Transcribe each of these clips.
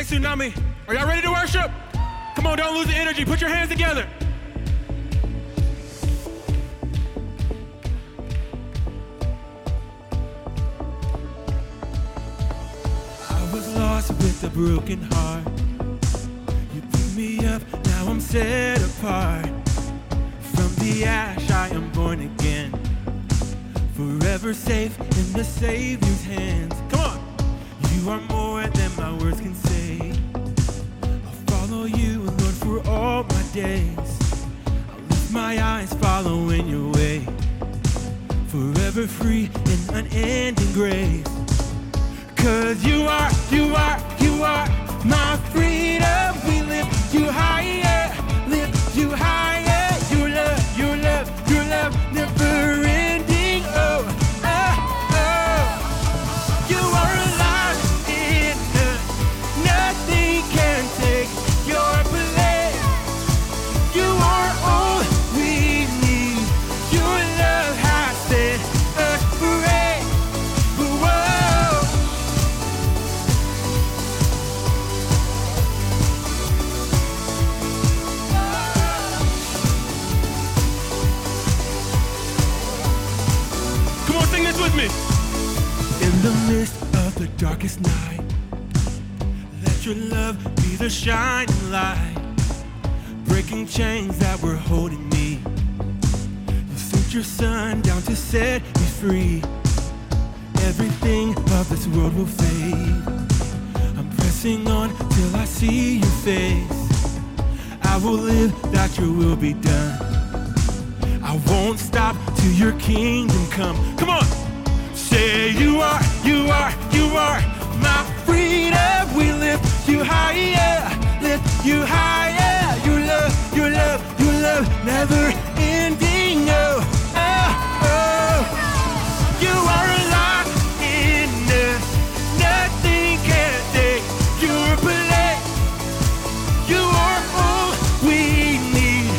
Hey, Tsunami, are y'all ready to worship? Come on, don't lose the energy. Put your hands together. I was lost with a broken heart. You picked me up, now I'm set apart. From the ash I am born again, forever safe in the Savior's hands. Come on! You are more than my words can say. I'll follow you, Lord, for all my days. I'll lift my eyes following your way, forever free in unending grace. 'Cause you are my freedom. We lift you higher, lift you higher. Your love, never ending. Oh, oh, oh. You are alive in us. Nothing can take your place. You are all we need. Your love has set us free. Whoa. Come on, sing this with me. In the midst of the darkest night, let your love be the shining light, breaking chains that were holding me. You sent your son down to set me free. Everything of this world will fade. I'm pressing on till I see your face. I will live that your will be done. I won't stop till your kingdom come. Come on! Say you are my freedom. We lift you higher, your love, never ending. Oh, oh, oh. You are alive in us. Nothing can take your place. You are all we need.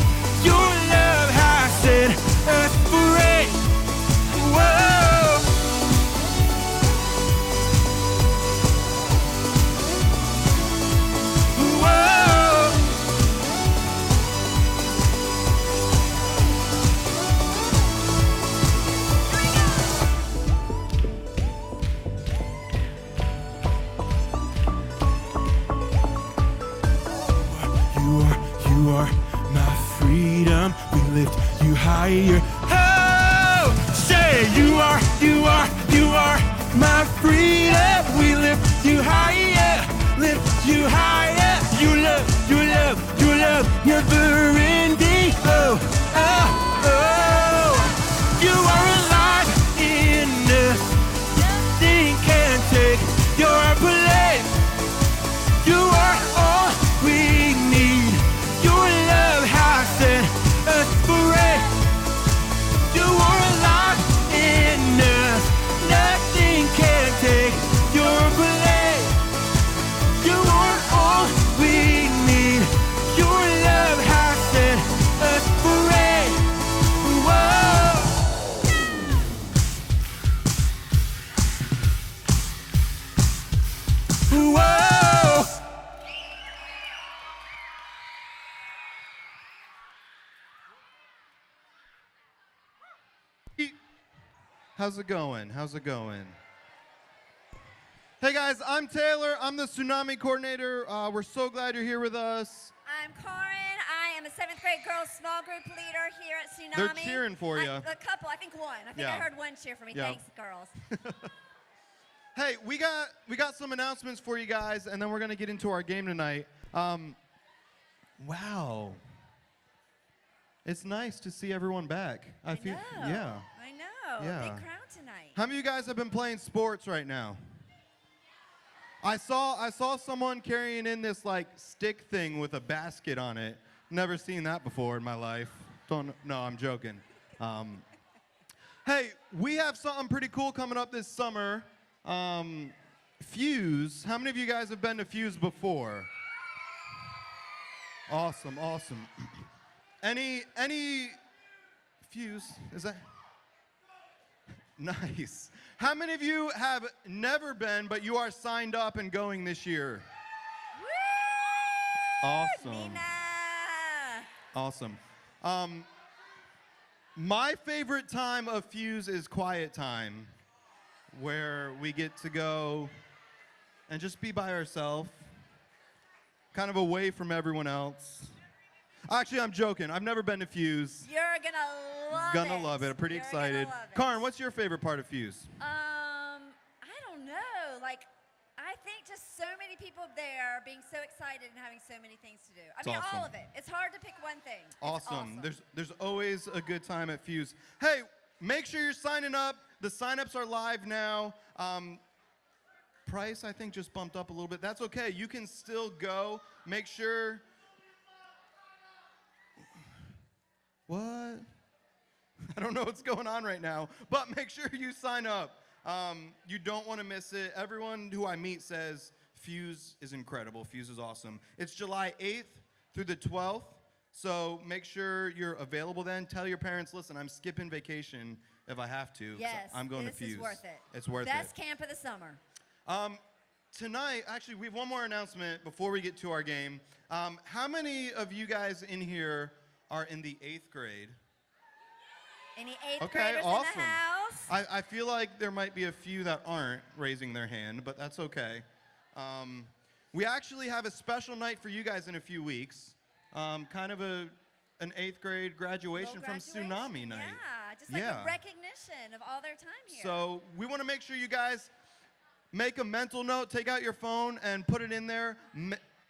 Your love has set us free. Whoa. You are my freedom. We lift you higher. Oh, say you are my freedom. We lift you higher, your love, never ending. Oh, oh, oh. You are alive in us. Nothing can take your place. You are all we need. Your love has set us free. You are alive in us. Nothing can take your place. You are all we need. Your love has set us free. Whoa. Whoa. How's it going? How's it going? Hey guys, I'm Taylor. I'm the Tsunami coordinator. We're so glad you're here with us. I'm Corin. I am a 7th grade girls small group leader here at Tsunami. They're cheering for you. A couple, I think one. I think I heard one cheer for me. Yeah. Thanks, girls. Hey, we got some announcements for you guys, and then we're gonna get into our game tonight. Wow. It's nice to see everyone back. I feel, know. yeah. I know. Yeah. Big crowd tonight. How many of you guys have been playing sports right now? I saw someone carrying in this like stick thing with a basket on it. Never seen that before in my life. No, I'm joking. Hey, we have something pretty cool coming up this summer. Fuse. How many of you guys have been to Fuse before? Awesome, awesome. Any Fuse? Is that? Nice. How many of you have never been, but you are signed up and going this year? Awesome. Nina. Awesome. My favorite time of Fuse is quiet time, where we get to go and just be by ourselves, kind of away from everyone else. Actually, I'm joking. I've never been to Fuse. You're gonna love it. Gonna love it. I'm pretty You're excited. Gonna love it. Karn, what's your favorite part of Fuse? I don't know. Like, I think just so many people there being so excited and having so many things to do. I mean, awesome. all of it. It's hard to pick one thing. It's Awesome. There's always a good time at Fuse. Hey, make sure you're signing up. The signups are live now. Price, I think, just bumped up a little bit. That's okay. You can still go. Make sure. What? I don't know what's going on right now, but make sure you sign up. You don't want to miss it. Everyone who I meet says Fuse is incredible. Fuse is awesome. It's July 8th through the 12th, so make sure you're available then. Tell your parents, listen, I'm skipping vacation if I have to. Yes, I'm going to this Fuse. is worth it. It's worth Best it. camp of the summer. Tonight, actually, we have one more announcement before we get to our game. How many of you guys in here are in the 8th grade? Any eighth Okay, graders awesome. in the house? I feel like there might be a few that aren't raising their hand, but that's okay. We actually have a special night for you guys in a few weeks. Kind of an 8th grade graduation Little from Tsunami Night. Yeah, just like Yeah. a recognition of all their time here. So we want to make sure you guys make a mental note, take out your phone, and put it in there.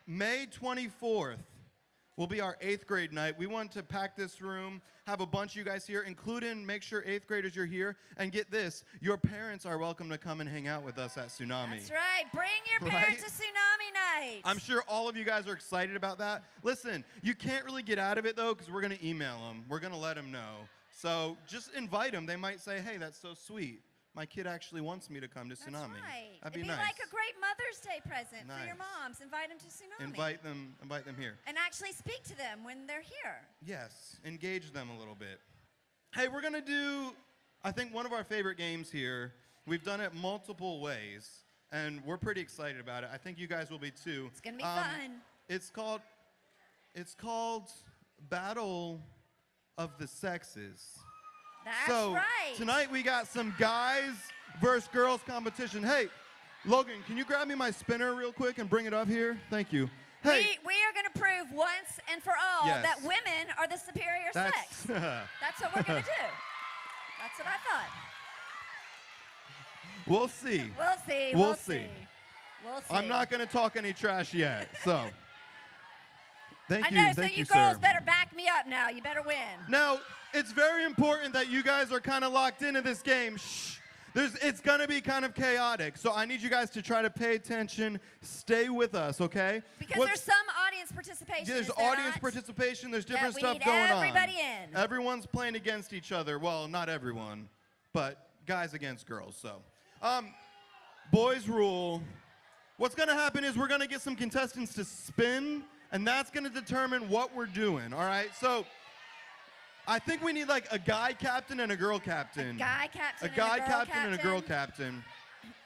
May 24th will be our 8th grade night. We want to pack this room, have a bunch of you guys here, including make sure 8th graders are here. And get this, your parents are welcome to come and hang out with us at Tsunami. That's right. Bring your parents to Tsunami Night. I'm sure all of you guys are excited about that. Listen, you can't really get out of it, though, because we're going to email them. We're going to let them know. So just invite them. They might say, hey, that's so sweet. My kid actually wants me to come to Tsunami. That's right. That'd It'd be be nice. like a great Mother's Day present for your Nice. moms. Invite them to Tsunami. Invite them here. And actually speak to them when they're here. Yes, engage them a little bit. Hey, we're going to do, I think, one of our favorite games here. We've done it multiple ways, and we're pretty excited about it. I think you guys will be too. It's going to be fun. It's called Battle of the Sexes. That's So right. tonight we got some guys versus girls competition. Hey, Logan, can you grab me my spinner real quick and bring it up here? Thank you. Hey, We are going to prove once and for all Yes. that women are the superior sex. That's what we're going to do. That's what I thought. we'll see. We'll see. We'll see. We'll see. I'm not going to talk any trash yet. So, thank I you. know, so Thank you sir. girls better back me up now. You better win. Now, it's very important that you guys are kind of locked into this game. Shh. It's going to be kind of chaotic. So I need you guys to try to pay attention. Stay with us, okay? Because there's some audience participation. There's is there audience not? participation. There's Yeah, different we stuff need going everybody on. in. Everyone's playing against each other. Well, not everyone, but guys against girls. So, boys rule. What's going to happen is we're going to get some contestants to spin, and that's going to determine what we're doing, all right? So, I think we need like a guy captain and a girl captain. A guy captain. A guy and a girl captain and a girl captain.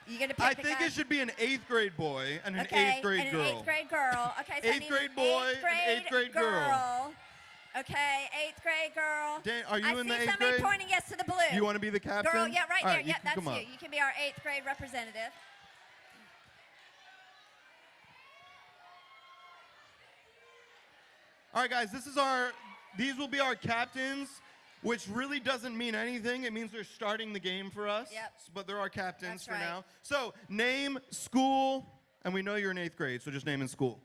You gonna pick I the think guy? it should be an 8th grade boy and an Okay, 8th grade and girl. an 8th grade girl. Okay, so I 8th need grade an boy 8th grade and 8th grade girl. Okay, 8th grade girl. Dan, are you I in see the 8th somebody grade? pointing yes to the blue. You want to be the captain? Girl, yeah, right All there. you Yeah, can that's come you. up. You can be our 8th grade representative. All right, guys, these will be our captains, which really doesn't mean anything. It means they're starting the game for us. Yep. But they're our captains That's for right. now. So, name, school, and we know you're in 8th grade, so just name and school.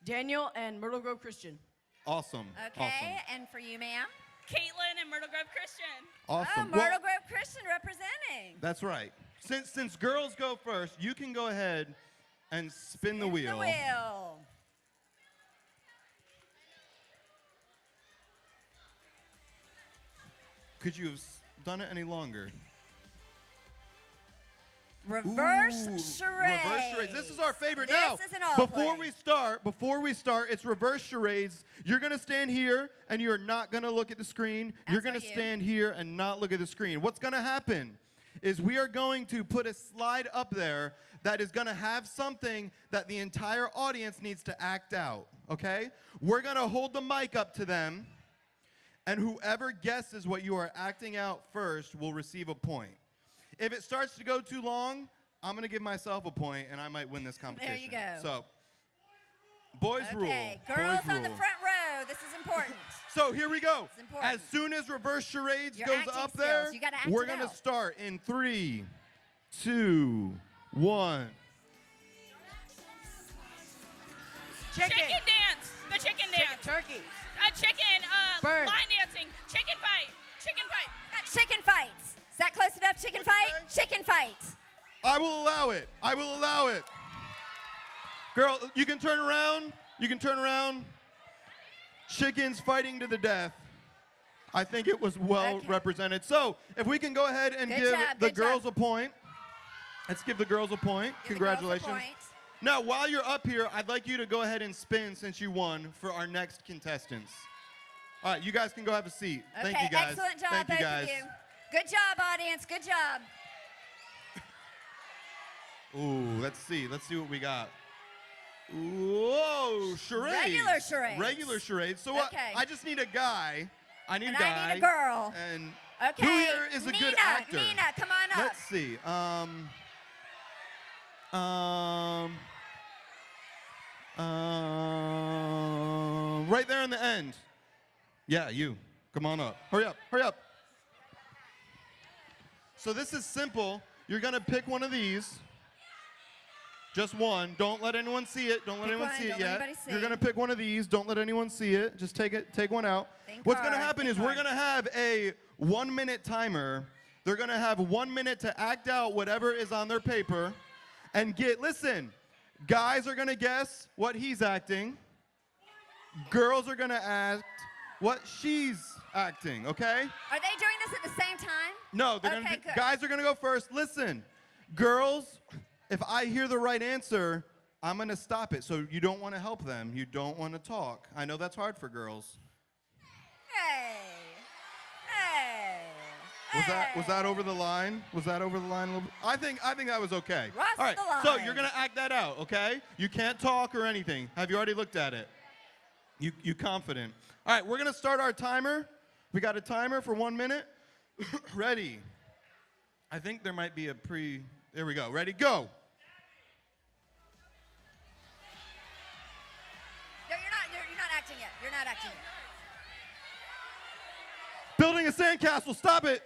Daniel and Myrtle Grove Christian. Awesome. Okay, Awesome. and for you, ma'am? Caitlin and Myrtle Grove Christian. Awesome. Oh, Well, Myrtle Grove Christian representing. that's right. Since girls go first, you can go ahead and spin the In wheel. The wheel. Could you have done it any longer? Reverse Ooh, charades. Reverse charades. This is our favorite. This Now, is an all before we start, it's reverse charades. You're gonna stand here and you're not gonna look at the screen. You're That's gonna what you- stand here and not look at the screen. What's gonna happen is we are going to put a slide up there that is going to have something that the entire audience needs to act out, okay? We're going to hold the mic up to them, and whoever guesses what you are acting out first will receive a point. If it starts to go too long, I'm going to give myself a point, and I might win this competition. There you go. So, boys rule. Okay, girls Boys on the rule. front row. This is important. So here we go. It's important. As soon as reverse charades Your goes acting up skills. there, You gotta act we're it gonna out. start in 3, 2, 1. Chicken. Chicken dance. The chicken dance. Turkey. Chicken. Bird. Line dancing. Chicken fight. Chicken fight. Chicken fights. Is that close enough? Chicken fight? Chicken fights. I will allow it. I will allow it. Girl, you can turn around. You can turn around. Chickens fighting to the death. I think it was well Okay. represented. So, if we can go ahead and Good give job, the good girls job. a point. Let's give the girls a point. Give the girls a Congratulations. point. Now, while you're up here, I'd like you to go ahead and spin since you won for our next contestants. All right, you guys can go have a seat. Okay, Thank you, guys. excellent job, Thank you, both guys. of you. Good job, audience. Good job. Ooh, let's see. Let's see what we got. Whoa, charades. Regular charades. Regular charades. So what? Okay. I just need a guy. I need And a guy. I need a girl. And Okay. who here is a Nina, good actor? Nina, come on up. Let's see. Right there in the end. Yeah, you. Come on up. Hurry up. Hurry up. So this is simple. You're gonna pick one of these. Just one. Don't let anyone see it. Don't let Pick anyone one. see it Don't let yet. anybody see You're it. gonna pick one of these. Don't let anyone see it. Just take one out. Think What's gonna hard, happen think is we're hard. gonna have a 1-minute timer. They're gonna have 1 minute to act out whatever is on their paper and listen, guys are gonna guess what he's acting. Girls are gonna act what she's acting, okay? Are they doing this at the same time? No, they're Okay, gonna good. guys are gonna go first. Listen, girls, if I hear the right answer, I'm gonna stop it. So you don't wanna help them. You don't wanna talk. I know that's hard for girls. Hey. Hey. Was that over the line? Was that over the line a little bit? I think that was okay. Cross All right, the line. so you're gonna act that out, okay? You can't talk or anything. Have you already looked at it? You confident? All right, we're gonna start our timer. We got a timer for 1 minute. Ready? I think there might be a There we go. Ready? Go. No, you're not acting yet. You're not acting yet. Building a sandcastle. Stop it.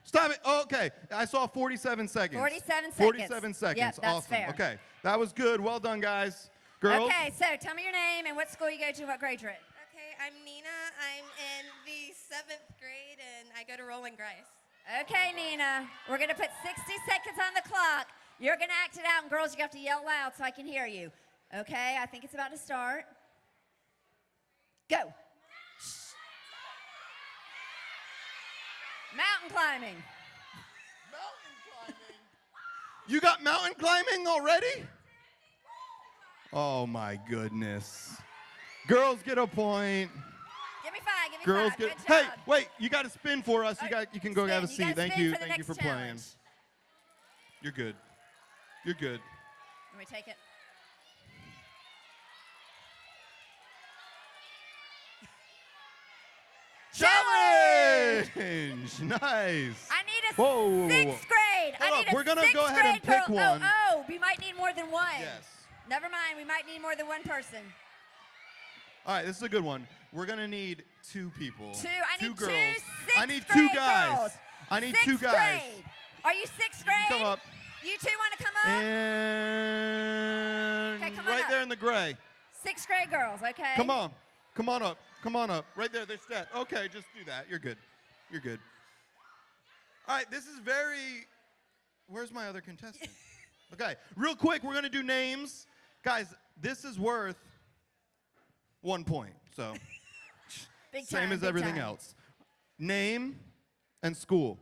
Stop it. Oh, okay. I saw 47 seconds. 47 seconds. 47 seconds. Yep, that's awesome. fair. Okay. That was good. Well done, guys. Girls. Okay, so tell me your name and what school you go to, what grade you're in. Okay, I'm Nina. I'm in the 7th grade, and I go to Rolling Grice. Okay, Nina, we're going to put 60 seconds on the clock. You're going to act it out, and girls, you have to yell loud so I can hear you. Okay, I think it's about to start. Go. Mountain climbing. You got mountain climbing already? Oh my goodness. Girls get a point. Give me 5, give me Girls 5. get. Good job. Hey, wait! You got to spin for us. You can go Spin. have a You seat. gotta Thank spin you. for the Thank you next for playing. challenge. You're good. You're good. Let me take it. Challenge! Nice. I need a Whoa. 6th grade. Hold I up, need a we're gonna 6th go ahead and grade pick girl. one. Oh, we might need more than one. Yes. Never mind, we might need more than one person. All right, this is a good one. We're gonna need 2 people. I need girls. two sixth I need 2 grade guys. girls. I need 6th 2 guys. Grade. Are you 6th grade? Come up. You two want to come up? And Okay, come on right up. there in the gray. 6th grade girls, okay? Come on. Come on up. Come on up. Right there. They're set. Okay, just do that. You're good. You're good. All right, this is very. Where's my other contestant? Okay, real quick, we're gonna do names. Guys, this is worth 1 point. So Big same time, as big everything time. else. Name and school.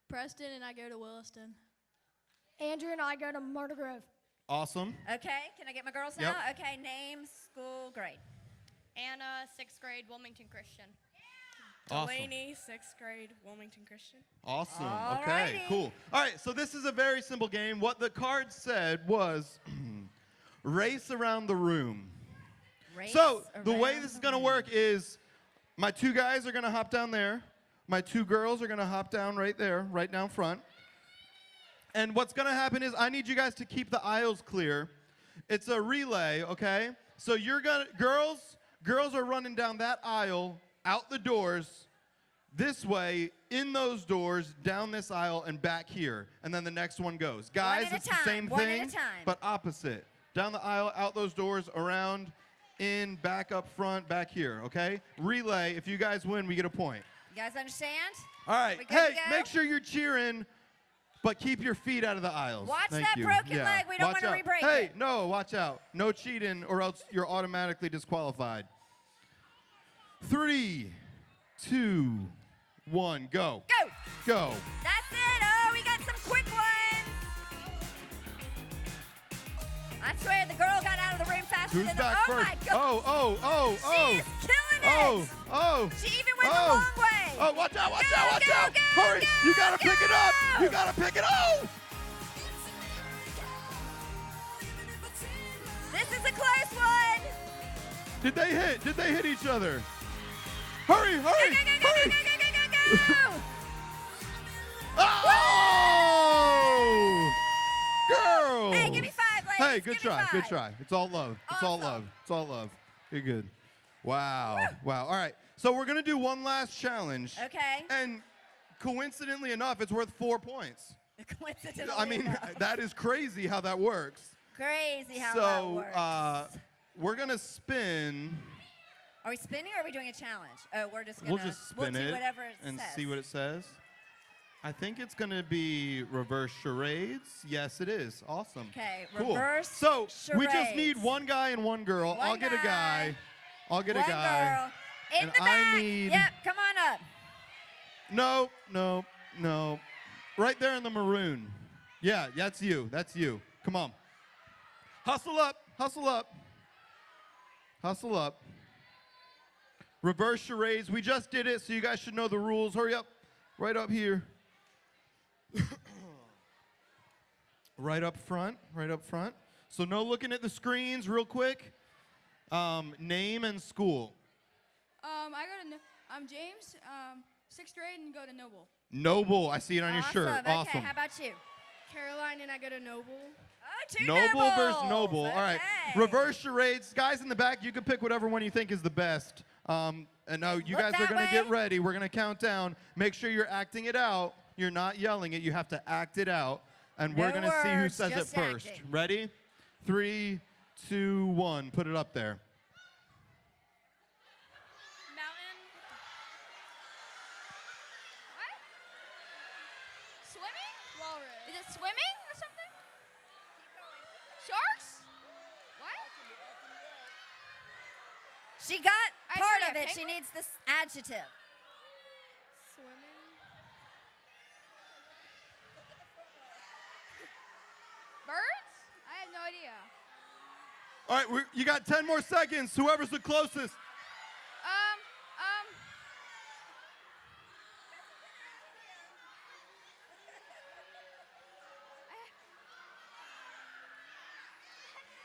Preston and I go to Williston. Andrew and I go to Myrtle Grove. Awesome. Okay, can I get my girls Yep. now? Okay, name, school, grade. Anna, 6th grade, Wilmington Christian. Awesome. Delaney, 6th grade, Wilmington Christian. Awesome. Alrighty. Okay, cool. All right, so this is a very simple game. What the card said was race around the room. Race So the way around this is the going to room. work is my 2 guys are going to hop down there. My 2 girls are going to hop down right there, right down front. And what's going to happen is I need you guys to keep the aisles clear. It's a relay, okay? So you're going to, girls are running down that aisle, out the doors, this way, in those doors, down this aisle, and back here. And then the next one goes. Guys, at a it's time, the same one at a thing, time. but opposite. Down the aisle, out those doors, around, in, back up front, back here, okay? Relay, if you guys win, we get a point. You guys understand? All right, We good hey, to go? make sure you're cheering, but keep your feet out of the aisles. Watch Thank that you. broken Yeah. leg. We don't Watch wanna out. re-break Hey, it. no, watch out. No cheating, or else you're automatically disqualified. 3, 2, 1, go. Go. Go. That's it. Oh, we got some quick ones. I swear the girl got out of the room faster Who's than back the, first? my God. Oh. She's killing it. Oh. She even went the Oh. long way. Oh, watch out, watch Go, out, watch go, out. go, Hurry, go, you gotta pick it up. go. You gotta pick it up. This is a close one. Did they hit? Did they hit each other? Hurry, Go, hurry, go, go, go, hurry. go, go, go, go, go. Oh! Girl! Hey, give me 5, ladies. Hey, good Give me try, 5. good try. It's all love. It's all Awesome. love. It's all love. You're good. Wow. Wow. All right. So we're gonna do one last challenge. Okay. And coincidentally enough, it's worth 4 points. Coincidentally I mean, enough. that is crazy how that works. Crazy how So that works. we're gonna spin. Are we spinning or are we doing a challenge? Oh, we're just gonna We'll just spin do it whatever it and says. see what it says. I think it's gonna be reverse charades. Yes, it is. Awesome. Okay, Cool. reverse So we just need charades. 1 guy and 1 girl. One I'll get a guy, guy. I'll get One a guy. girl. In And the I back. need- Yep, come on up. No. Right there in the maroon. Yeah, that's you. That's you. Come on. Hustle up. Hustle up. Hustle up. Reverse charades. We just did it, so you guys should know the rules. Hurry up. Right up here. Right up front. Right up front. So no looking at the screens real quick. Name and school. I'm James, 6th grade, and go to Noble. Noble. I see it on your Awesome. shirt. Okay, Awesome. how about you? Caroline, and I go to Noble. Oh, 2 Noble versus Nobles. Noble. All right. Okay. Reverse charades. Guys in the back, you can pick whatever one you think is the best. And now you Look guys are that going to get way. ready. We're going to count down. Make sure you're acting it out. You're not yelling it. You have to act it out. And we're No going to see who words, says it just first. acting. Ready? 3, 2, 1. Put it up there. Mountain. Swimming? Walrus. Is it swimming or something? Sharks? What? She got I part see of a it. She penguin. needs this adjective. Swimming. Birds? I have no idea. All right. You got 10 more seconds. Whoever's the closest.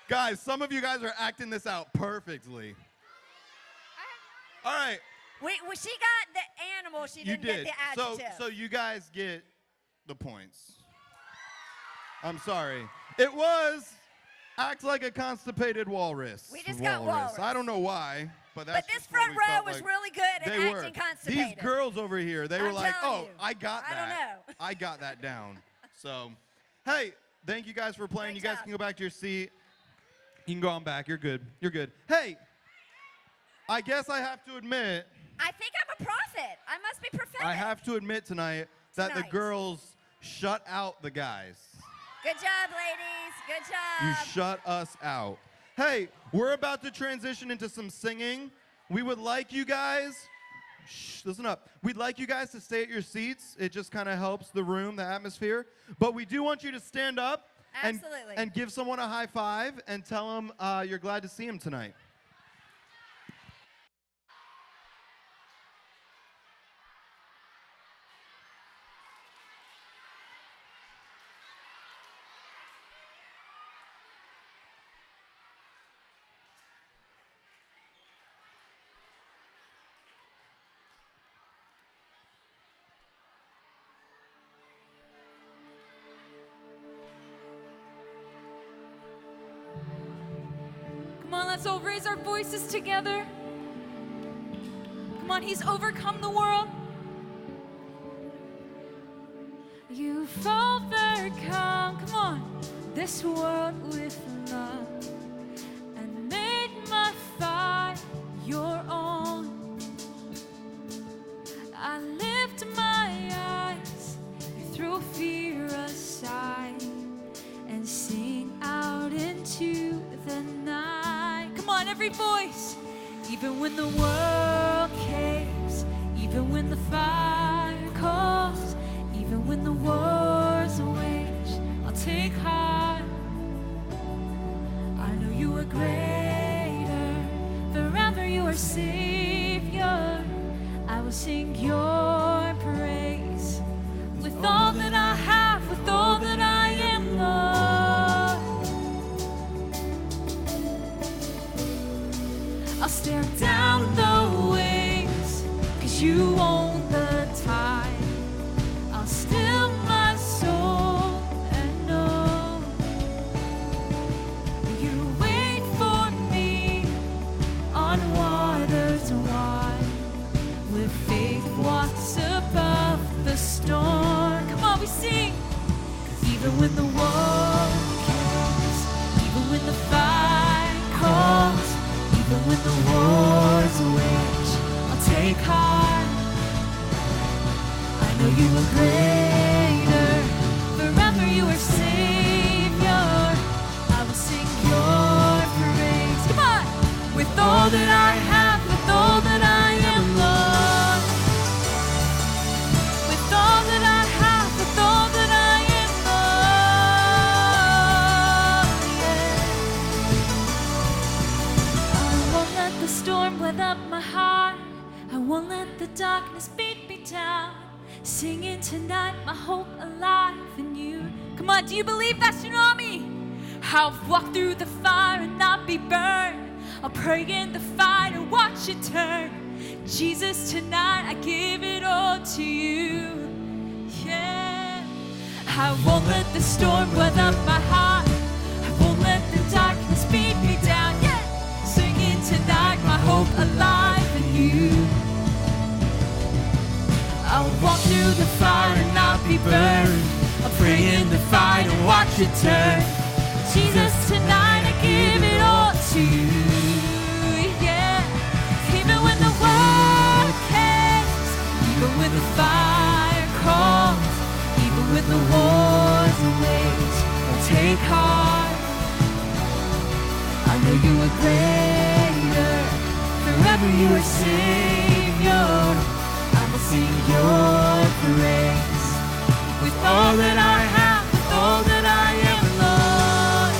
Guys, some of you guys are acting this out perfectly. All right. She got the animal. She You didn't did. get the adjective. So you guys get the points. I'm sorry. It was act like a constipated walrus. We just got walrus. I don't know why, but that's But this just what front we row felt was like. really good at They acting were. constipated. These girls over here, they were I'm like, telling "Oh, you. I got I that. don't know. I got that down." So, hey, thank you guys for playing. Great You guys job. can go back to your seat. You can go on back. You're good. You're good. Hey, I guess I have to admit, I think I'm a prophet. I must be prophetic. I have to admit tonight that the Tonight. girls shut out the guys. Good job, ladies. Good You job. shut us out. Hey, we're about to transition into some singing. We would like you guys, listen up. We'd like you guys to stay at your seats. It just kind of helps the room, the atmosphere. But we do want you to stand up Absolutely. and give someone a high five and tell them you're glad to see them tonight. on, so raise our voices together. Come on, he's overcome the world. You've overcome, come on, this world with love and made my fight your own. I lift my eyes, throw fear aside, and sing out into the night. Come on, every voice. Even when the world caves, even when the fire calls, even when the wars wage, I'll take heart. I know you are greater, forever you are Savior. I will sing your praise with all that I have, with all that I am, Lord. I'll stare down the waves, 'cause you own the tide. I'll still my soul and know you wait for me on waters wide, where faith walks above the storm. Come on, we sing. Even when the world cares, even when the fight calls, even when the wars wage, I'll take heart. I know you are greater, forever you are Savior. I will sing your praise. Come on, with all that I have, with all that I am, Lord. With all that I have, with all that I am, Lord. Yeah. I won't let the storm weather up my heart. I won't let the darkness beat me down. Singing tonight, my hope alive in you. Come on, do you believe that, Tsunami? I'll walk through the fire and not be burned. I'll pray in the fight and watch it turn. Jesus, tonight I give it all to you. Yeah. I won't let the storm weather up my heart. I won't let the darkness beat me down. Yeah. Singing tonight, my hope alive in you. I'll walk through the fire and not be burned. I'll pray in the fight and watch it turn. Jesus, tonight I give it all to you. Yeah. Even when the world caves, even when the fire calls, even when the wars wage, I'll take heart. I know you are greater, forever you are Savior. Sing your praise with all that I have, with all that I am, Lord.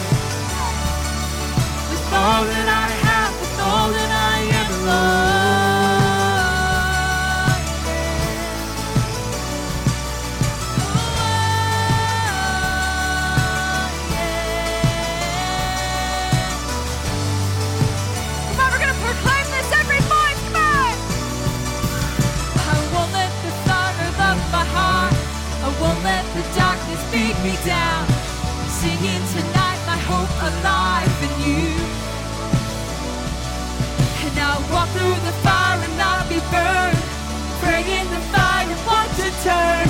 With all that I have, with all that I am, Lord. Come on, we're gonna proclaim this, every voice, come on. I won't let the thunder of my heart, I won't let the darkness beat me down. Singing tonight, my hope alive in you. And I'll walk through the fire and not be burned. Pray in the fire and watch it turn.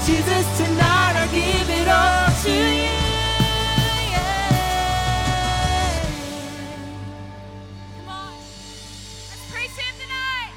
Jesus, tonight I give it all to you. Yeah. Come on, let's praise him tonight.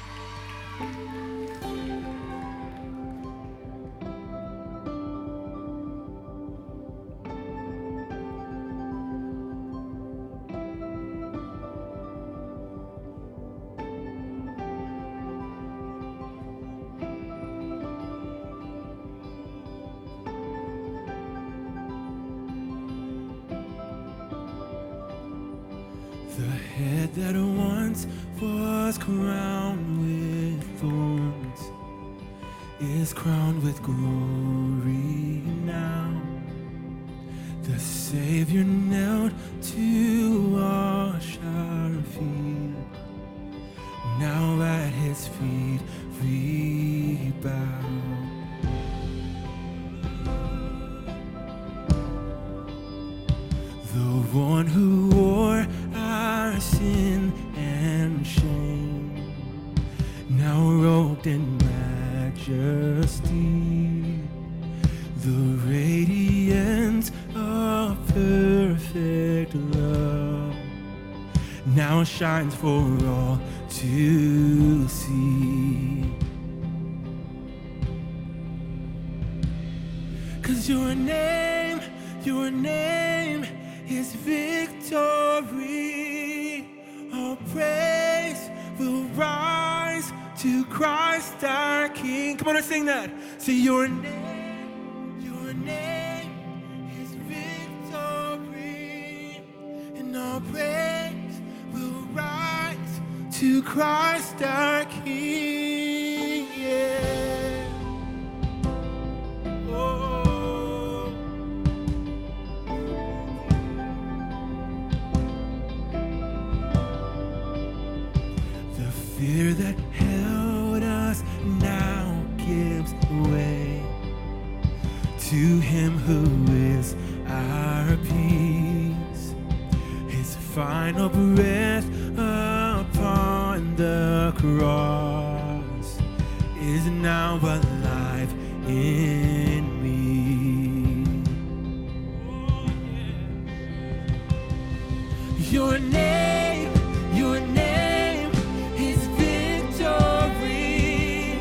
The head that once was crowned with thorns is crowned with glory now. The Savior knelt to wash our feet. Now at his feet we bow. The one who wore our sin majesty, the radiance of perfect love now shines for all to see. 'Cause your name is victory. All praise will rise to Christ our King. Come on and sing that. Say your name is victory. And all praise will rise to Christ our King. Yeah. Oh. The fear that held us now gives way to Him who is our peace. His final breath upon the cross is now alive in me. Your name is victory.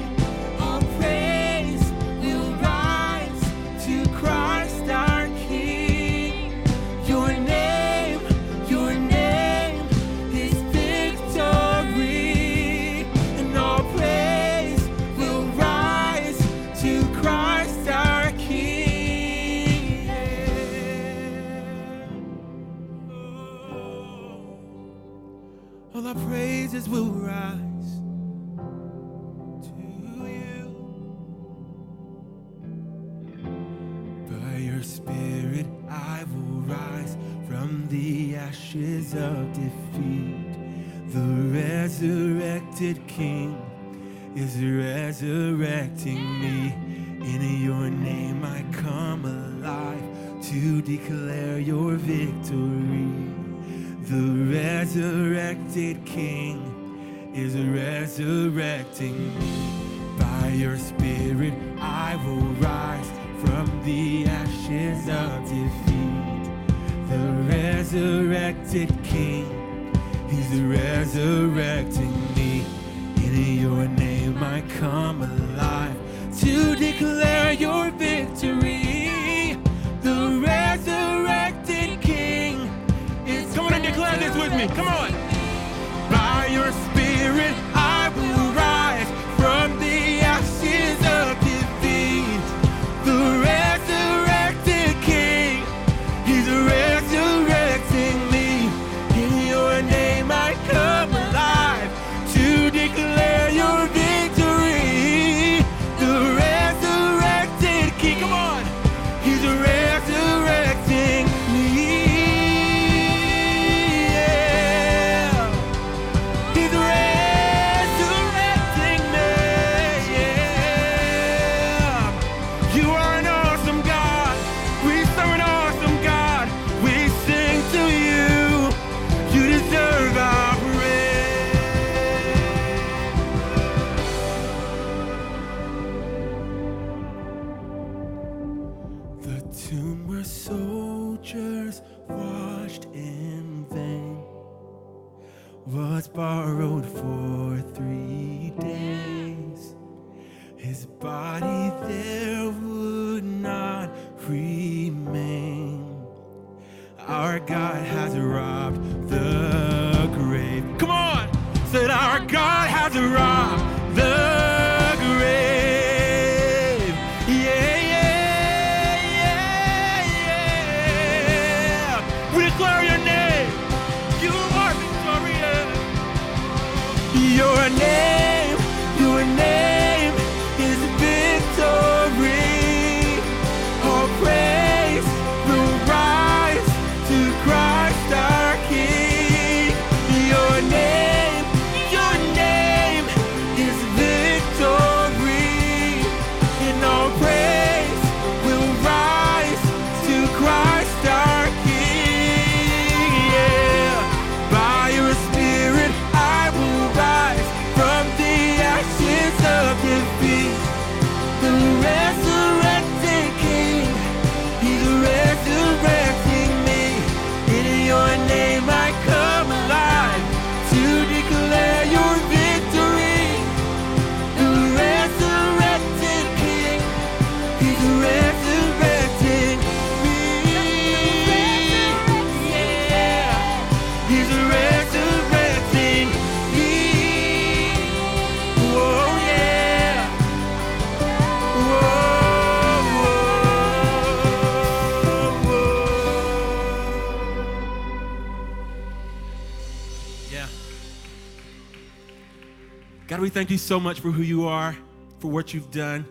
All praise will rise to Christ our King. Your name is victory. And all praise will rise to Christ our King. All our praises will rise to you. By your Spirit I will rise from the ashes of defeat. The resurrected King is resurrecting me. In your name I come alive to declare your victory. The resurrected King is resurrecting me. By your Spirit I will rise from the ashes of defeat. The resurrected King, He's resurrecting me. In your name I come alive to declare your victory. The resurrected King is. Come on and declare this with me. Come on. By your Spirit I will rise from the ashes of defeat. The resurrected King, He's resurrecting me. In your name I come alive to declare your victory. The resurrected King, come on, He's resurrecting me. Yeah. He's resurrecting me. Yeah. You are an awesome God. We serve an awesome God. We sing to you. You deserve our praise. The tomb where soldiers washed in vain was borrowed for 3 days. His body there would not remain. Our God has robbed the grave. Come on! Said our God has robbed the grave. Yeah, yeah, yeah, yeah. We declare your name. You are victorious. Your name is victory. All praise will rise to Christ our He's resurrecting me. Oh yeah. Yeah. God, we thank you so much for who you are, for what you've done.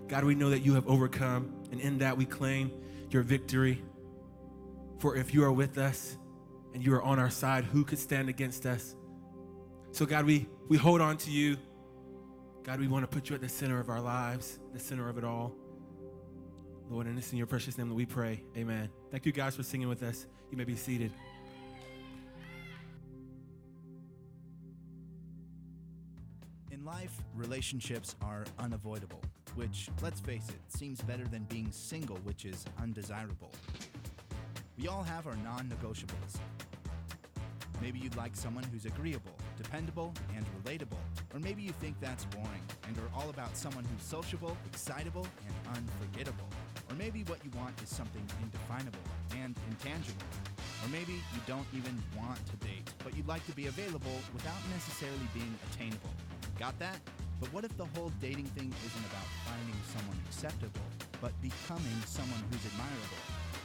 God, we know that you have overcome, and in that we claim your victory. For if you are with us and you are on our side, who could stand against us? So God, we hold on to you. God, we want to put you at the center of our lives, the center of it all. Lord, and it's in your precious name that we pray. Amen. Thank you guys for singing with us. You may be seated. In life, relationships are unavoidable, which, let's face it, seems better than being single, which is undesirable. We all have our non-negotiables. Maybe you'd like someone who's agreeable, dependable, and relatable. Or maybe you think that's boring and are all about someone who's sociable, excitable, and unforgettable. Or maybe what you want is something indefinable and intangible. Or maybe you don't even want to date, but you'd like to be available without necessarily being attainable. Got that? But what if the whole dating thing isn't about finding someone acceptable, but becoming someone who's admirable?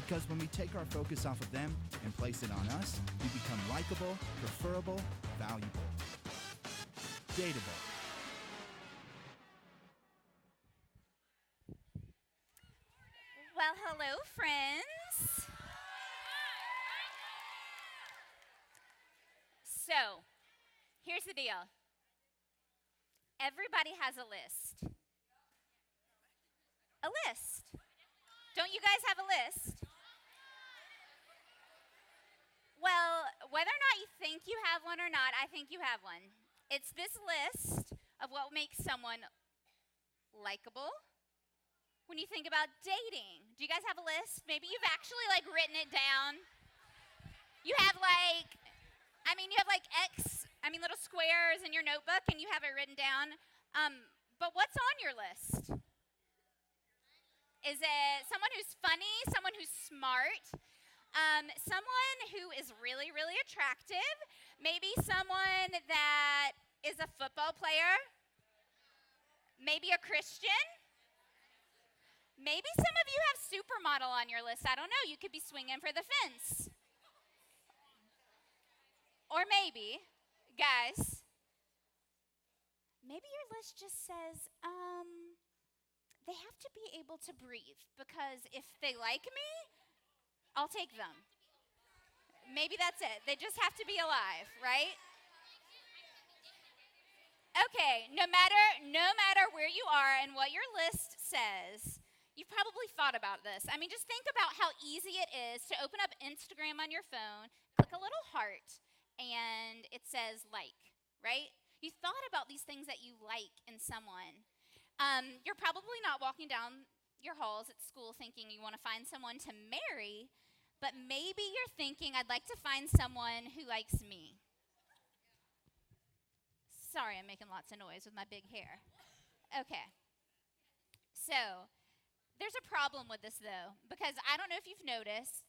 Because when we take our focus off of them and place it on us, we become likable, preferable, valuable, dateable. Well, hello, friends. So, here's the deal. Everybody has a list. A list. Don't you guys have a list? Well, whether or not you think you have one or not, I think you have one. It's this list of what makes someone likable. When you think about dating, do you guys have a list? Maybe you've actually written it down. You have you have little squares in your notebook and you have it written down. But what's on your list? Is it someone who's funny, someone who's smart, someone who is really, really attractive, maybe someone that is a football player, maybe a Christian? Maybe some of you have supermodel on your list. I don't know. You could be swinging for the fence. Or maybe, guys, maybe your list just says, they have to be able to breathe, because if they like me, I'll take them. Maybe that's it. They just have to be alive, right? Okay, no matter where you are and what your list says, you've probably thought about this. Just think about how easy it is to open up Instagram on your phone, click a little heart, and it says like, right? You thought about these things that you like in someone. You're probably not walking down your halls at school thinking you want to find someone to marry, but maybe you're thinking, I'd like to find someone who likes me. Sorry, I'm making lots of noise with my big hair. Okay. So, there's a problem with this, though, because I don't know if you've noticed,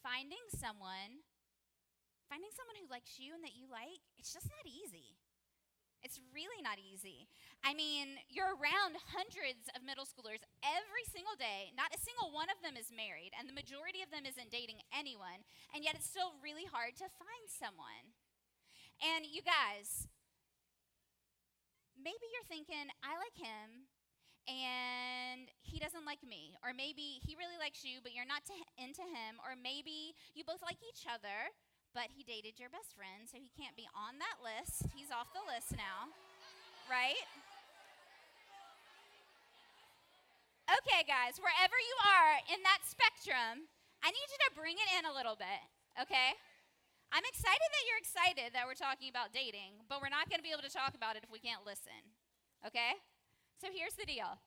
finding someone who likes you and that you like, it's just not easy. It's really not easy. You're around hundreds of middle schoolers every single day. Not a single one of them is married, and the majority of them isn't dating anyone, and yet it's still really hard to find someone. And you guys, maybe you're thinking, I like him, and he doesn't like me. Or maybe he really likes you, but you're not into him. Or maybe you both like each other, but he dated your best friend, so he can't be on that list. He's off the list now, right? Okay, guys, wherever you are in that spectrum, I need you to bring it in a little bit, okay? I'm excited that you're excited that we're talking about dating, but we're not going to be able to talk about it if we can't listen, okay? So here's the deal.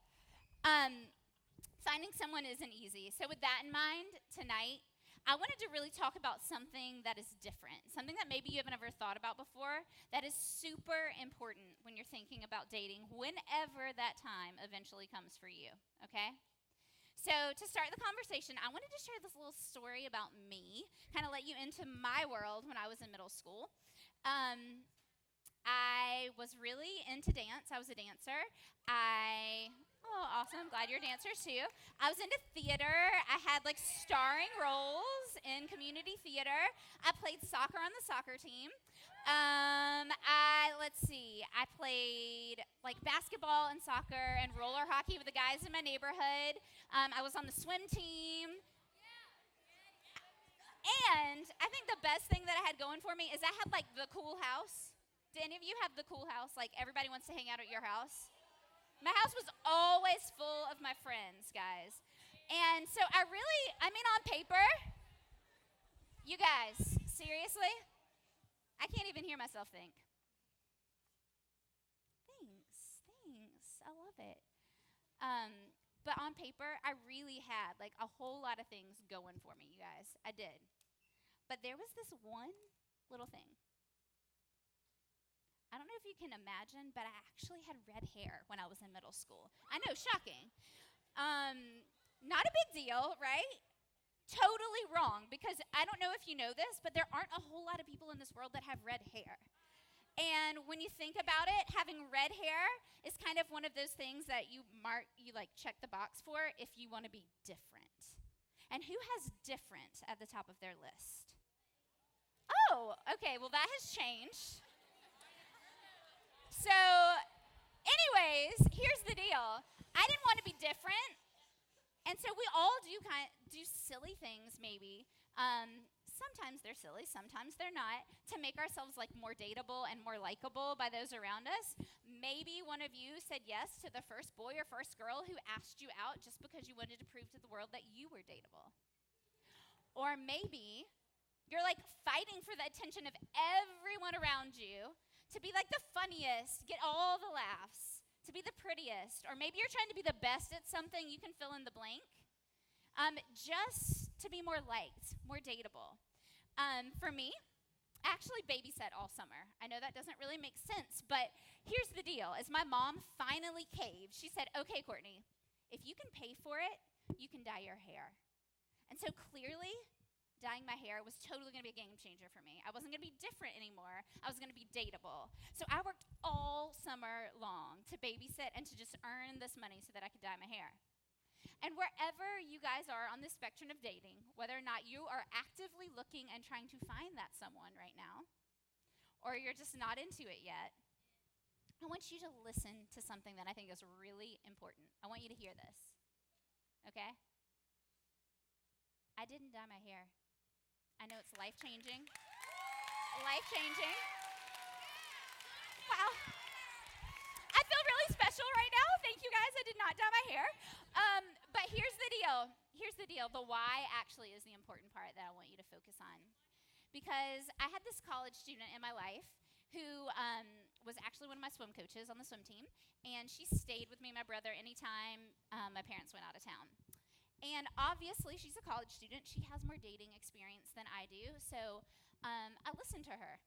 Finding someone isn't easy. So with that in mind, tonight, I wanted to really talk about something that is different, something that maybe you haven't ever thought about before, that is super important when you're thinking about dating, whenever that time eventually comes for you, okay? So to start the conversation, I wanted to share this little story about me, kind of let you into my world when I was in middle school. I was really into dance. I was a dancer. Oh, awesome. Glad you're dancers too. I was into theater. I had like starring roles in community theater. I played soccer on the soccer team. I played like basketball and soccer and roller hockey with the guys in my neighborhood. I was on the swim team. And I think the best thing that I had going for me is I had like the cool house. Do any of you have the cool house? Like everybody wants to hang out at your house? My house was always full of my friends, guys. And so on paper, you guys, seriously? I can't even hear myself think. Thanks. I love it. But on paper, I really had like a whole lot of things going for me, you guys. I did. But there was this one little thing. I don't know if you can imagine, but I actually had red hair when I was in middle school. I know, shocking. Not a big deal, right? Totally wrong, because I don't know if you know this, but there aren't a whole lot of people in this world that have red hair. And when you think about it, having red hair is kind of one of those things that you check the box for if you want to be different. And who has different at the top of their list? Oh, okay, well that has changed. So, anyways, here's the deal. I didn't want to be different, and so we all do silly things maybe. Sometimes they're silly, sometimes they're not, to make ourselves like more dateable and more likable by those around us. Maybe one of you said yes to the first boy or first girl who asked you out just because you wanted to prove to the world that you were dateable. Or maybe you're like fighting for the attention of everyone around you, to be like the funniest, get all the laughs, to be the prettiest, or maybe you're trying to be the best at something, you can fill in the blank, just to be more liked, more dateable. For me, I actually babysat all summer. I know that doesn't really make sense, but here's the deal. As my mom finally caved, she said, okay, Courtney, if you can pay for it, you can dye your hair. And so clearly, dyeing my hair was totally going to be a game changer for me. I wasn't going to be different anymore. I was going to be dateable. So I worked all summer long to babysit and to just earn this money so that I could dye my hair. And wherever you guys are on the spectrum of dating, whether or not you are actively looking and trying to find that someone right now, or you're just not into it yet, I want you to listen to something that I think is really important. I want you to hear this, okay? I didn't dye my hair. I know it's life-changing. Life-changing. Wow. I feel really special right now. Thank you, guys. I did not dye my hair. But here's the deal. Here's the deal. The why actually is the important part that I want you to focus on. Because I had this college student in my life who was actually one of my swim coaches on the swim team. And she stayed with me and my brother anytime my parents went out of town. And obviously, she's a college student. She has more dating experience than I do. So I listened to her.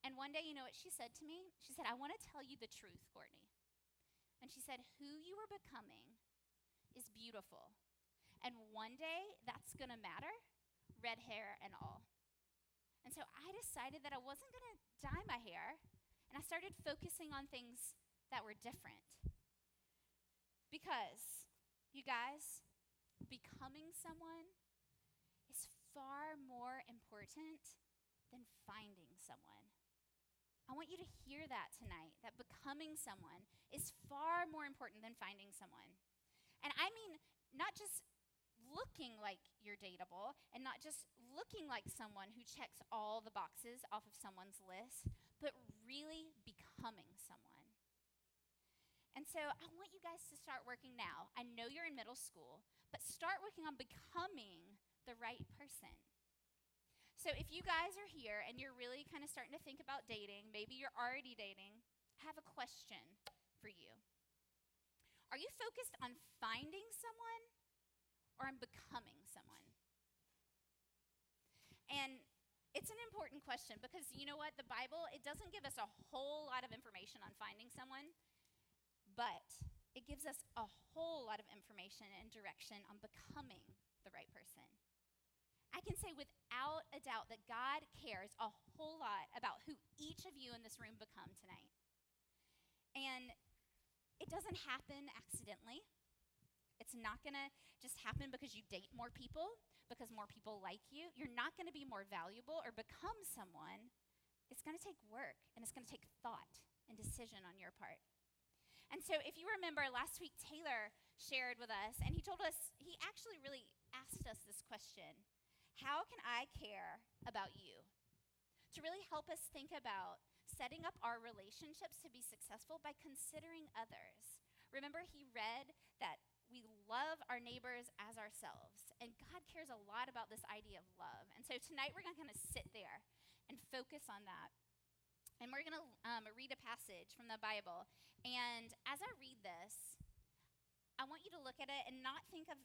And one day, you know what she said to me? She said, I want to tell you the truth, Courtney. And she said, who you are becoming is beautiful. And one day, that's going to matter, red hair and all. And so I decided that I wasn't going to dye my hair. And I started focusing on things that were different. Because, you guys, becoming someone is far more important than finding someone. I want you to hear that tonight, that becoming someone is far more important than finding someone. And I mean, not just looking like you're dateable and not just looking like someone who checks all the boxes off of someone's list, but really becoming someone. And so I want you guys to start working now. I know you're in middle school, but start working on becoming the right person. So if you guys are here and you're really kind of starting to think about dating, maybe you're already dating, I have a question for you. Are you focused on finding someone or on becoming someone? And it's an important question because you know what? The Bible, it doesn't give us a whole lot of information on finding someone, but it gives us a whole lot of information and direction on becoming the right person. I can say without a doubt that God cares a whole lot about who each of you in this room become tonight. And it doesn't happen accidentally. It's not going to just happen because you date more people, because more people like you. You're not going to be more valuable or become someone. It's going to take work, and it's going to take thought and decision on your part. And so if you remember last week, Taylor shared with us, and he told us, he actually really asked us this question: how can I care about you? To really help us think about setting up our relationships to be successful by considering others. Remember, he read that we love our neighbors as ourselves, and God cares a lot about this idea of love. And so tonight we're going to kind of sit there and focus on that. And we're going to read a passage from the Bible. And as I read this, I want you to look at it and not think of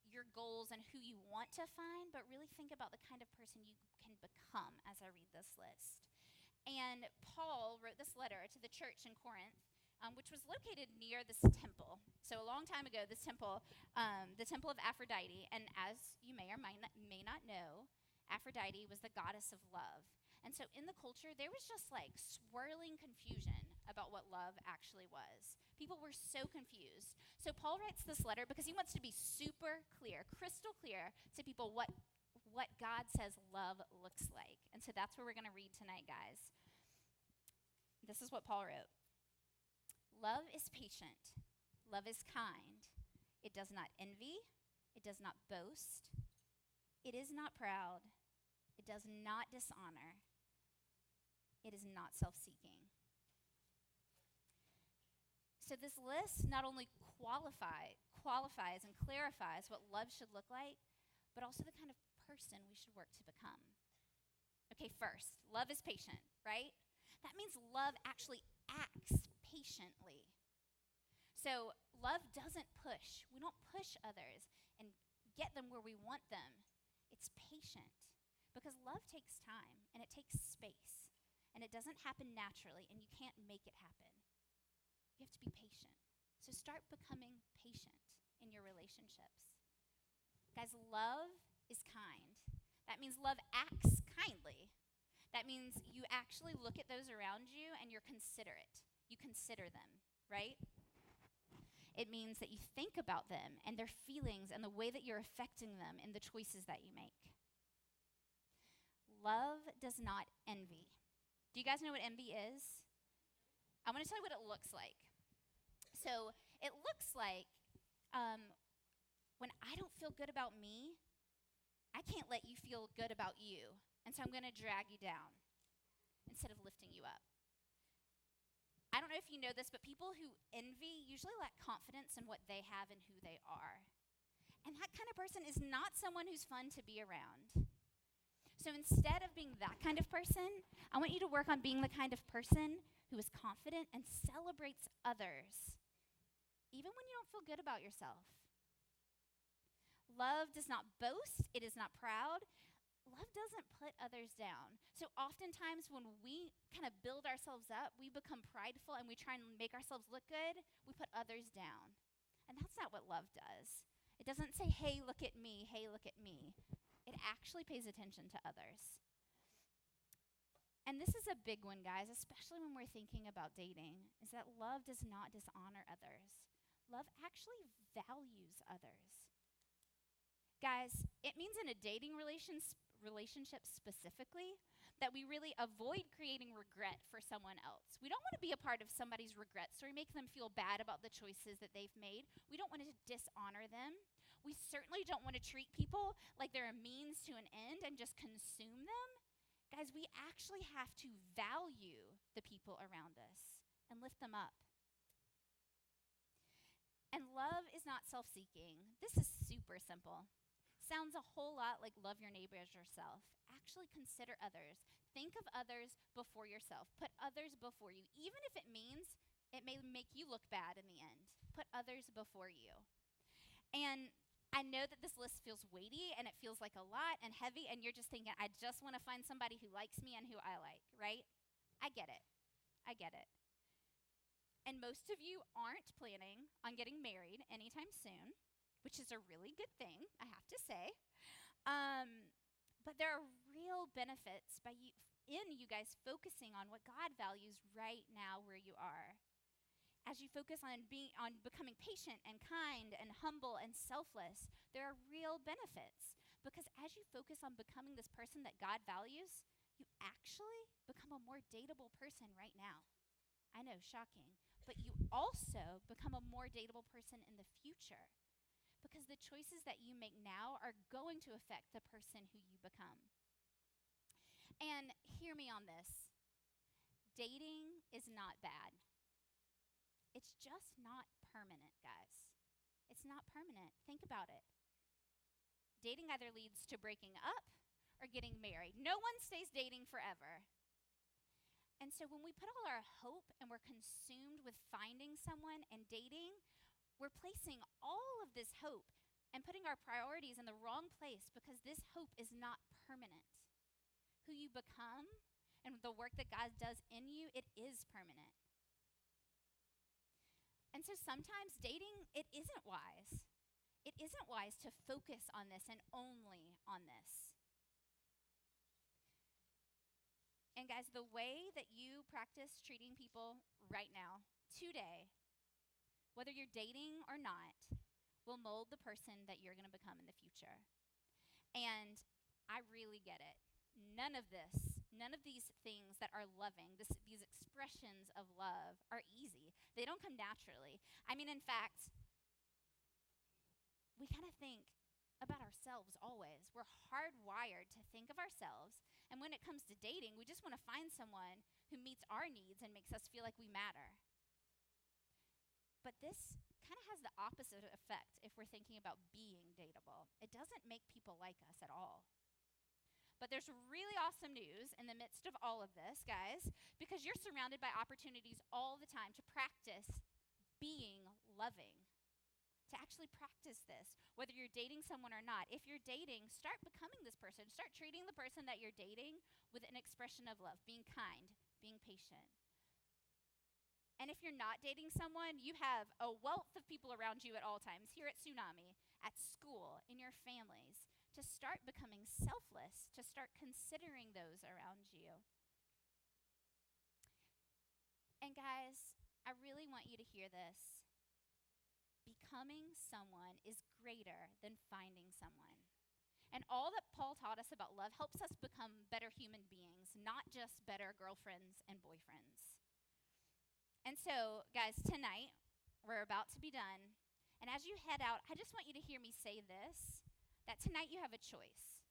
your goals and who you want to find, but really think about the kind of person you can become as I read this list. And Paul wrote this letter to the church in Corinth, which was located near this temple. So a long time ago, this temple, the temple of Aphrodite, and as you may or may not know, Aphrodite was the goddess of love. And so in the culture, there was just like swirling confusion about what love actually was. People were so confused. So Paul writes this letter because he wants to be super clear, crystal clear to people what God says love looks like. And so that's what we're going to read tonight, guys. This is what Paul wrote. Love is patient. Love is kind. It does not envy. It does not boast. It is not proud. It does not dishonor. It is not self-seeking. So this list not only qualifies and clarifies what love should look like, but also the kind of person we should work to become. Okay, first, love is patient, right? That means love actually acts patiently. So love doesn't push. We don't push others and get them where we want them. It's patient because love takes time and it takes space and it doesn't happen naturally and you can't make it happen. You have to be patient. So start becoming patient in your relationships. Guys, love is kind. That means love acts kindly. That means you actually look at those around you and you're considerate. You consider them, right? It means that you think about them and their feelings and the way that you're affecting them in the choices that you make. Love does not envy. Do you guys know what envy is? I want to tell you what it looks like. So it looks like when I don't feel good about me, I can't let you feel good about you. And so I'm going to drag you down instead of lifting you up. I don't know if you know this, but people who envy usually lack confidence in what they have and who they are. And that kind of person is not someone who's fun to be around. So instead of being that kind of person, I want you to work on being the kind of person who is confident and celebrates others, even when you don't feel good about yourself. Love does not boast. It is not proud. Love doesn't put others down. So oftentimes when we kind of build ourselves up, we become prideful and we try and make ourselves look good, we put others down. And that's not what love does. It doesn't say, hey, look at me, hey, look at me. It actually pays attention to others. And this is a big one, guys, especially when we're thinking about dating, is that love does not dishonor others. Love actually values others. Guys, it means in a dating relationship specifically that we really avoid creating regret for someone else. We don't want to be a part of somebody's regret story, make them feel bad about the choices that they've made. We don't want to dishonor them. We certainly don't want to treat people like they're a means to an end and just consume them. Guys, we actually have to value the people around us and lift them up. And love is not self-seeking. This is super simple. Sounds a whole lot like love your neighbor as yourself. Actually consider others. Think of others before yourself. Put others before you, even if it means it may make you look bad in the end. Put others before you. And I know that this list feels weighty and it feels like a lot and heavy, and you're just thinking, I just want to find somebody who likes me and who I like, right? I get it. I get it. And most of you aren't planning on getting married anytime soon, which is a really good thing, I have to say. But there are real benefits in you guys focusing on what God values right now where you are. As you focus on becoming patient and kind and humble and selfless, there are real benefits. Because as you focus on becoming this person that God values, you actually become a more dateable person right now. I know, shocking. But you also become a more dateable person in the future. Because the choices that you make now are going to affect the person who you become. And hear me on this. Dating is not bad. It's just not permanent, guys. It's not permanent. Think about it. Dating either leads to breaking up or getting married. No one stays dating forever. And so when we put all our hope and we're consumed with finding someone and dating, we're placing all of this hope and putting our priorities in the wrong place because this hope is not permanent. Who you become and the work that God does in you, it is permanent. And so sometimes dating, it isn't wise. It isn't wise to focus on this and only on this. And guys, the way that you practice treating people right now, today, whether you're dating or not, will mold the person that you're going to become in the future. And I really get it. None of these things that are loving, these expressions of love are easy. They don't come naturally. I mean, in fact, we kind of think about ourselves always. We're hardwired to think of ourselves. And when it comes to dating, we just want to find someone who meets our needs and makes us feel like we matter. But this kind of has the opposite effect if we're thinking about being dateable. It doesn't make people like us at all. But there's really awesome news in the midst of all of this, guys, because you're surrounded by opportunities all the time to practice being loving, to actually practice this, whether you're dating someone or not. If you're dating, start becoming this person. Start treating the person that you're dating with an expression of love, being kind, being patient. And if you're not dating someone, you have a wealth of people around you at all times, here at Tsunami, at school, in your families, to start becoming selfless, to start considering those around you. And guys, I really want you to hear this. Becoming someone is greater than finding someone. And all that Paul taught us about love helps us become better human beings, not just better girlfriends and boyfriends. And so, guys, tonight, we're about to be done. And as you head out, I just want you to hear me say this, that tonight you have a choice.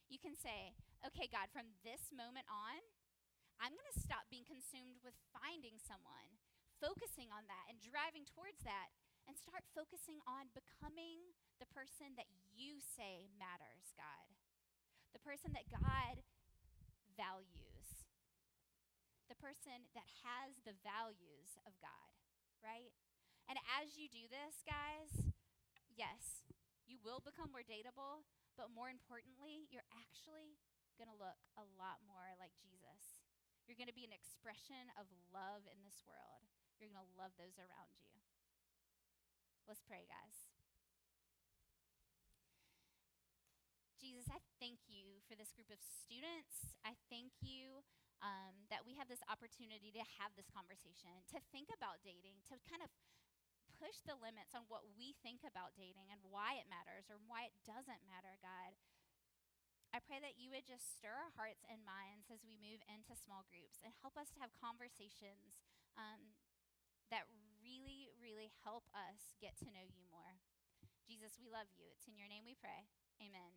You can say, okay, God, from this moment on, I'm going to stop being consumed with finding someone, focusing on that and driving towards that, and start focusing on becoming the person that you say matters, God. The person that God values. The person that has the values of God, right? And as you do this, guys, yes, you will become more dateable, but more importantly, you're actually going to look a lot more like Jesus. You're going to be an expression of love in this world. You're going to love those around you. Let's pray, guys. Jesus, I thank you for this group of students. I thank you that we have this opportunity to have this conversation, to think about dating, to kind of push the limits on what we think about dating and why it matters or why it doesn't matter, God. I pray that you would just stir our hearts and minds as we move into small groups and help us to have conversations that really, really help us get to know you more. Jesus, we love you. It's in your name we pray. Amen.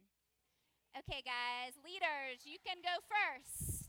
Okay, guys, leaders, you can go first.